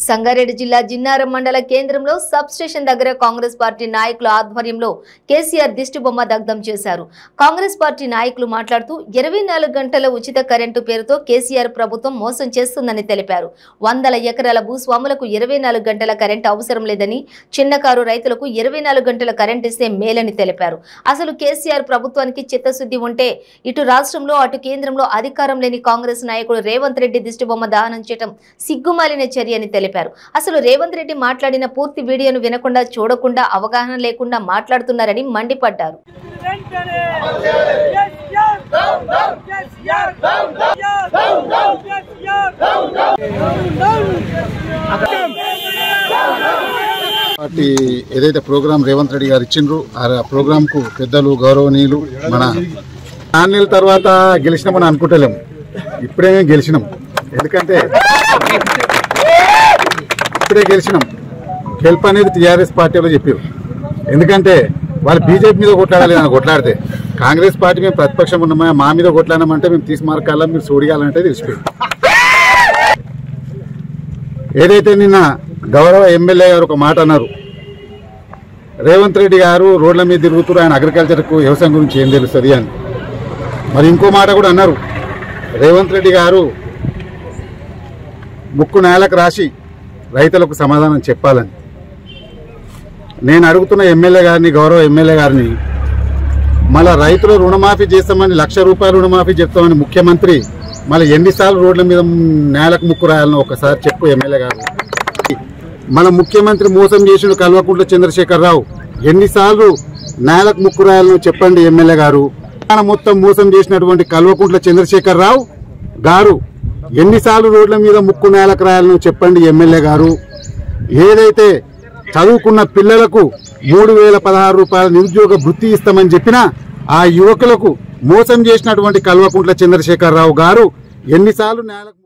సంగారెడ్డి జిల్లా జిన్నారం మండల కేంద్రంలో సబ్ స్టేషన్ దగ్గర కాంగ్రెస్ పార్టీ నాయకుల ఆధ్వర్యంలో కేసీఆర్ దిష్టిబొమ్మ దగ్ధం చేశారు. కాంగ్రెస్ పార్టీ నాయకులు మాట్లాడుతూ 24 గంటల ఉచిత కరెంటు పేరుతో కేసీఆర్ ప్రభుత్వం మోసం చేస్తుందని తెలిపారు. 100 ఎకరాల భూస్వాములకు 24 గంటల కరెంటు అవసరం లేదని, చిన్నకారు రైతులకు 24 గంటల కరెంటు ఇస్తే మేలని తెలిపారు. అసలు కేసీఆర్ ప్రభుత్వానికి చిత్తశుద్ధి ఉంటే ఇటు రాష్ట్రంలో అటు కేంద్రంలో అధికారం లేని కాంగ్రెస్ నాయకుడు రేవంత్ రెడ్డి దిష్టిబొమ్మ దహనం చేయడం సిగ్గుమాలిన చర్యని తెలిపారు. అసలు రేవంత్ రెడ్డి మాట్లాడిన పూర్తి వీడియోను వినకుండా చూడకుండా అవగాహన లేకుండా మాట్లాడుతున్నారని మండిపడ్డారు. పార్టీ ఏదైతే ప్రోగ్రామ్ రేవంత్ రెడ్డి గారు ఇచ్చిండ్రు ఆ ప్రోగ్రామ్ కు పెద్దలు గౌరవనీయులు మన 4 నెలల తర్వాత గెలిచినామని అనుకుంటలేము. ఇప్పుడే గెలిచినాం, ఎందుకంటే ఇప్పుడే గెలిచినాం. గెలుపు అనేది టీఆర్ఎస్ పార్టీలో చెప్పారు. ఎందుకంటే వాళ్ళు బీజేపీ మీద కొట్లాడాలి అని కొట్లాడితే, కాంగ్రెస్ పార్టీ మేము ప్రతిపక్షం ఉన్నామా మా మీద కొట్లాడమంటే మేము తీసుమార్కాలా మీరు చూడగాలంటే తెలిసిపోయింది. ఏదైతే నిన్న గౌరవ ఎమ్మెల్యే గారు ఒక మాట అన్నారు, రేవంత్ రెడ్డి గారు రోడ్ల మీద తిరుగుతారు, ఆయన అగ్రికల్చర్కు వ్యవసాయం గురించి ఏం తెలుస్తుంది అని. మరి ఇంకో మాట కూడా అన్నారు, రేవంత్ రెడ్డి గారు ముక్కు నేలకు రాసి రైతులకు సమాధానం చెప్పాలని. నేను అడుగుతున్న ఎమ్మెల్యే గారిని, గౌరవ ఎమ్మెల్యే గారిని, మళ్ళీ రైతులు రుణమాఫీ చేస్తామని 1,00,000 రూపాయలు రుణమాఫీ చెప్తామని ముఖ్యమంత్రి మళ్ళీ ఎన్నిసార్లు రోడ్ల మీద నేలకు ముక్కు రాయాలని ఒకసారి చెప్పు ఎమ్మెల్యే గారు. మన ముఖ్యమంత్రి మోసం చేసిన కల్వకుంట్ల చంద్రశేఖరరావు ఎన్నిసార్లు నేలకు ముక్కు రాయాలని చెప్పండి ఎమ్మెల్యే గారు. మొత్తం మోసం చేసినటువంటి కల్వకుంట్ల చంద్రశేఖరరావు గారు ఎన్నిసార్లు రోడ్ల మీద ముక్కు నేలకు రాయాలని చెప్పండి ఎమ్మెల్యే గారు. ఏదైతే చదువుకున్న పిల్లలకు 3,016 రూపాయల నిరుద్యోగ వృత్తి ఇస్తామని చెప్పినా ఆ యువకులకు మోసం చేసినటువంటి కల్వకుంట్ల చంద్రశేఖరరావు గారు ఎన్నిసార్లు నేలకు